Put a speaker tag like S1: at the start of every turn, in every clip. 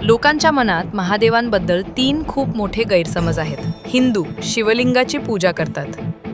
S1: लोकांच्या मनात महादेवांबद्दल 3 खूप मोठे गैरसमज आहेत. हिंदू शिवलिंगाची पूजा करतात,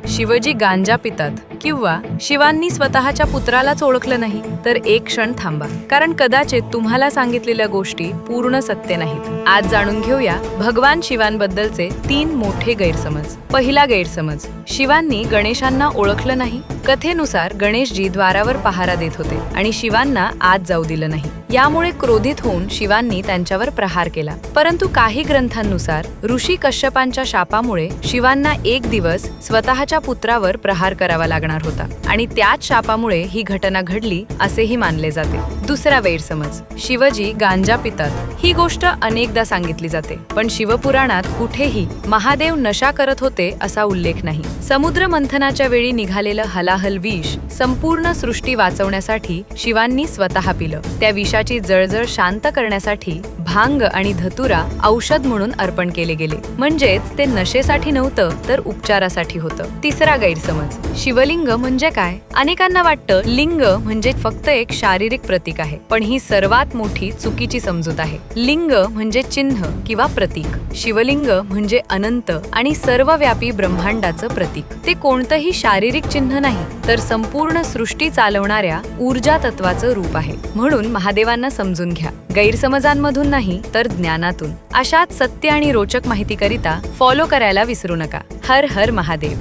S1: शिवजी गांजा पितात किंवा शिवांनी स्वतःच्या पुत्रालाच ओळखलं नाही. तर एक क्षण थांबा, कारण कदाचित तुम्हाला सांगितलेल्या गोष्टी पूर्ण सत्य नाहीत. आज जाणून घेऊया भगवान शिवांबद्दलचे 3 मोठे गैरसमज. पहिला गैरसमज, शिवांनी गणेशांना ओळखलं नाही. कथेनुसार गणेशजी द्वारावर पहारा देत होते आणि शिवांना आत जाऊ दिलं नाही. यामुळे क्रोधित होऊन शिवांनी त्यांच्यावर प्रहार केला. परंतु काही ग्रंथांनुसार ऋषी कश्यपांच्या शापामुळे शिवांना एक दिवस स्वतःच्या पुत्रावर प्रहार करावा लागणार होता आणि त्याच शापामुळे ही घटना घडली असेही मानले जाते. दुसरा गैरसमज, शिवजी गांजा पितात. ही गोष्ट अनेकदा सांगितली जाते, पण शिवपुराणात कुठेही महादेव नशा करत होते असा उल्लेख नाही. समुद्र मंथनाच्या वेळी निघालेलं हलाहल विष संपूर्ण सृष्टी वाचवण्यासाठी शिवांनी स्वतः पिलं. त्या विषाची जळजळ शांत करण्यासाठी भांग आणि धतुरा औषध म्हणून अर्पण केले गेले. म्हणजेच ते नशेसाठी नव्हतं, तर उपचारासाठी होतं. तिसरा गैरसमज, शिवलिंग म्हणजे काय? अनेकांना वाटतं लिंग म्हणजे फक्त एक शारीरिक प्रतीक आहे, पण ही सर्वात मोठी चुकीची समजूत आहे. लिंग म्हणजे चिन्ह किंवा प्रतीक. शिवलिंग म्हणजे अनंत आणि सर्वव्यापी ब्रह्मांडाचं प्रतीक. ते कोणतंही शारीरिक चिन्ह नाही, तर संपूर्ण सृष्टी चालवणाऱ्या ऊर्जा तत्वाचं रूप आहे. म्हणून महादेवांना समजून घ्या, गैरसमजांमधून नाही तर ज्ञानातून. अशाच सत्य आणि रोचक माहितीकरिता फॉलो करायला विसरू नका. हर हर महादेव.